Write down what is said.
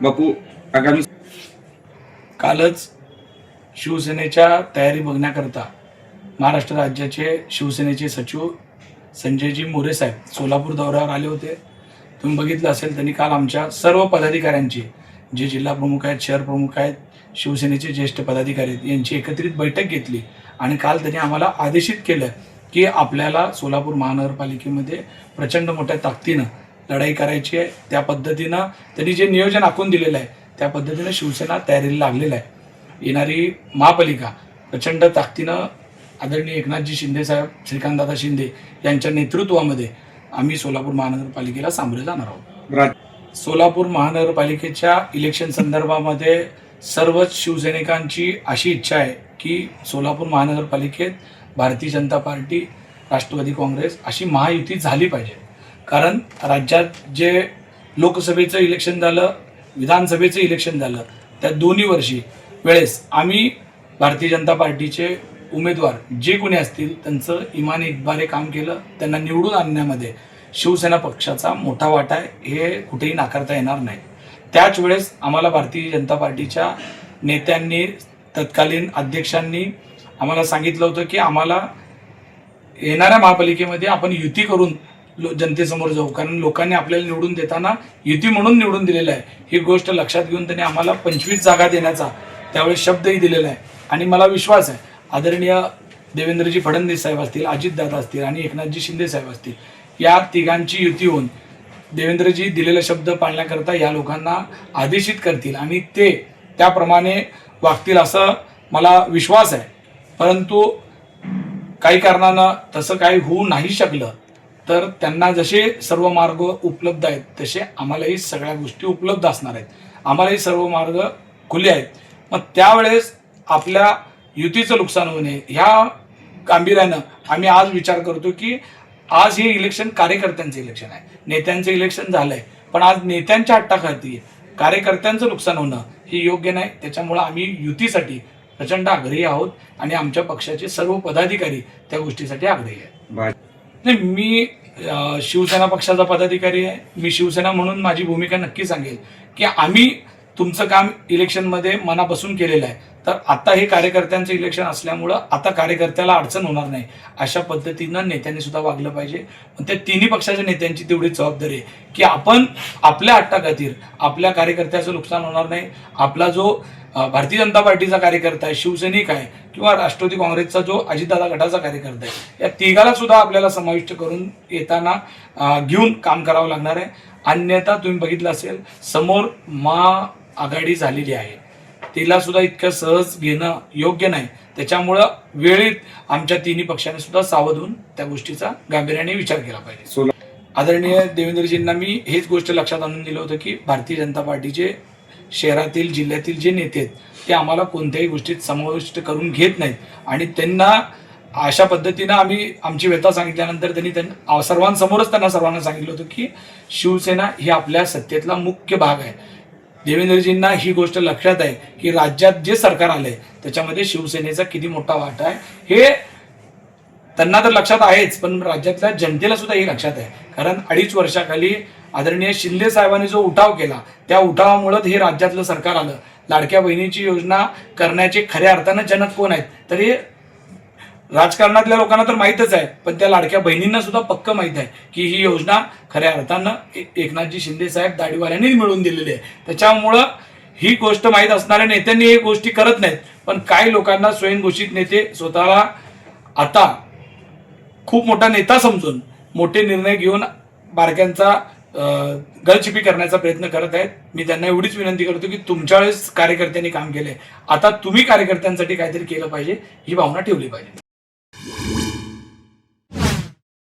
बापू आगामी कालच शिवसेनेच्या तयारी बघण्याकरता महाराष्ट्र राज्याचे शिवसेनेचे सचिव संजयजी मोरे साहेब सोलापूर दौऱ्यावर आले होते. तुम्ही बघितलं असेल, त्यांनी काल आमच्या सर्व पदाधिकाऱ्यांची, जे जिल्हा प्रमुख आहेत, शहर प्रमुख आहेत, शिवसेनेचे ज्येष्ठ पदाधिकारी आहेत, यांची एकत्रित बैठक घेतली आणि काल त्यांनी आम्हाला आदेशित केलं की आपल्याला सोलापूर महानगरपालिकेमध्ये प्रचंड मोठ्या ताकदीनं लढाई करायची आहे. त्या पद्धतीनं त्यांनी जे नियोजन आखून दिलेलं आहे त्या पद्धतीनं शिवसेना तयारीला लागलेला आहे. येणारी महापालिका प्रचंड ताकदीनं आदरणीय एकनाथजी शिंदे साहेब, श्रीकांतदादा शिंदे यांच्या नेतृत्वामध्ये आम्ही सोलापूर महानगरपालिकेला सामोरे जाणार आहोत. सोलापूर महानगरपालिकेच्या इलेक्शन संदर्भामध्ये सर्वच शिवसैनिकांची अशी इच्छा आहे की सोलापूर महानगरपालिकेत भारतीय जनता पार्टी, राष्ट्रवादी काँग्रेस अशी महायुती झाली पाहिजे. कारण राज्यात जे लोकसभेचं इलेक्शन झालं, विधानसभेचं इलेक्शन झालं, त्या दोन्ही वर्षी वेळेस आम्ही भारतीय जनता पार्टीचे उमेदवार जे कोणी असतील त्यांचं इमानी इतबारे काम केलं. त्यांना निवडून आणण्यामध्ये शिवसेना पक्षाचा मोठा वाटा आहे, हे कुठेही नाकारता येणार नाही. त्याच वेळेस आम्हाला भारतीय जनता पार्टीच्या नेत्यांनी, तत्कालीन अध्यक्षांनी आम्हाला सांगितलं होतं की आम्हाला येणाऱ्या महापालिकेमध्ये आपण युती करून जनतेसमोर जाऊ, कारण लोकांनी आपल्याला निवडून देताना युती म्हणून निवडून दिलेलं आहे. ही गोष्ट लक्षात घेऊन त्यांनी आम्हाला 25 जागा देण्याचा त्यावेळेस शब्दही दिलेला आहे. आणि मला विश्वास आहे आदरणीय देवेंद्रजी फडणवीस साहेब असतील, अजितदादा असतील आणि एकनाथजी शिंदे साहेब असतील, या तिघांची युती होऊन देवेंद्रजी दिलेला शब्द पाळण्याकरता या लोकांना आदेशित करतील आणि ते त्याप्रमाणे वागतील असं मला विश्वास आहे. परंतु काही कारणानं तसं काही होऊ नाही शकलं तर त्यांना जसे सर्व मार्ग उपलब्ध आहेत तसे आम्हालाही सगळ्या गोष्टी उपलब्ध असणार आहेत. आम्हालाही सर्व मार्ग खुले आहेत. मग त्यावेळेस आपल्या युतीचं नुकसान होऊ नये ह्या गांभीर्यानं आम्ही आज विचार करतो की आज हे इलेक्शन कार्यकर्त्यांचं इलेक्शन आहे. नेत्यांचं इलेक्शन झालं आहे, पण आज नेत्यांच्या हट्टाखाती कार्यकर्त्यांचं नुकसान होणं हे योग्य नाही. त्याच्यामुळं आम्ही युतीसाठी प्रचंड आग्रही आहोत आणि आमच्या पक्षाचे सर्व पदाधिकारी त्या गोष्टीसाठी आग्रही आहेत. नाही, मी शिवसेना पक्षाचा पदाधिकारी आहे. मी शिवसेना म्हणून माझी भूमिका नक्की सांगेल की आम्ही तुमचं काम इलेक्शनमध्ये मनापासून केलेलं आहे. तर आता हे कार्यकर्त्यांचं इलेक्शन असल्यामुळं आता कार्यकर्त्याला अडचण होणार नाही अशा पद्धतीनं नेत्यांनी सुद्धा वागलं पाहिजे. पण त्या तिन्ही पक्षाच्या नेत्यांची तेवढी जबाबदारी आहे की आपण आपल्या हट्टाखातीर आपल्या कार्यकर्त्याचं नुकसान होणार नाही. आपला जो भारतीय जनता पार्टीचा कार्यकर्ता आहे, शिवसैनिक आहे किंवा राष्ट्रवादी काँग्रेसचा जो अजितदादा गटाचा कार्यकर्ता आहे, या तिघाला सुद्धा आपल्याला समाविष्ट करून येताना घेऊन काम करावं लागणार आहे. अन्यथा तुम्ही बघितलं असेल समोर महाआघाडी झालेली आहे, तिला सुद्धा इतकं सहज घेणं योग्य नाही. त्याच्यामुळं वेळेत आमच्या तिन्ही पक्षाने सुद्धा सावध होऊन त्या गोष्टीचा गांभीर्याने विचार केला पाहिजे. आदरणीय देवेंद्रजींना मी हेच गोष्ट लक्षात आणून दिलं होतं की भारतीय जनता पार्टीचे शहरातील, जिल्ह्यातील जे नेते आहेत ते आम्हाला कोणत्याही गोष्टीत समाविष्ट करून घेत नाहीत आणि त्यांना अशा पद्धतीनं आम्ही आमची व्यथा सांगितल्यानंतर त्यांनी सर्वांसमोरच त्यांना सर्वांना सांगितलं होतं की शिवसेना ही आपल्या सत्तेतला मुख्य भाग आहे. देवेंद्रजींना ही गोष्ट लक्षात आहे की राज्यात जे सरकार आलंय त्याच्यामध्ये शिवसेनेचा किती मोठा वाटा आहे हे त्यांना तर लक्षात आहेच, पण राज्यातल्या जनतेला सुद्धा हे लक्षात आहे. कारण 2.5 वर्षाखाली आदरणीय शिंदे साहेबांनी जो उठाव केला त्या उठावामुळं हे राज्यातलं सरकार आलं. लाडक्या बहिणीची योजना करण्याचे खऱ्या अर्थानं जनक कोण आहेत तर हे राजकारणातल्या लोकांना तर माहीतच आहे, पण त्या लाडक्या बहिणींना सुद्धा पक्क माहीत आहे की ही योजना खऱ्या अर्थानं एकनाथजी शिंदे साहेब दाढीवाल्यांनी मिळवून दिलेली आहे. त्याच्यामुळं ही गोष्ट माहीत असणाऱ्या नेत्यांनी हे गोष्टी करत नाहीत, पण काही लोकांना स्वयंघोषित नेते स्वतःला आता खूप मोठा नेता समजून मोठे निर्णय घेऊन बारक्यांचा गळचिपी करण्याचा प्रयत्न करत आहेत. मी त्यांना एवढीच विनंती करतो की तुमच्या वेळेस कार्यकर्त्यांनी काम केलंय, आता तुम्ही कार्यकर्त्यांसाठी काहीतरी केलं पाहिजे ही भावना ठेवली पाहिजे.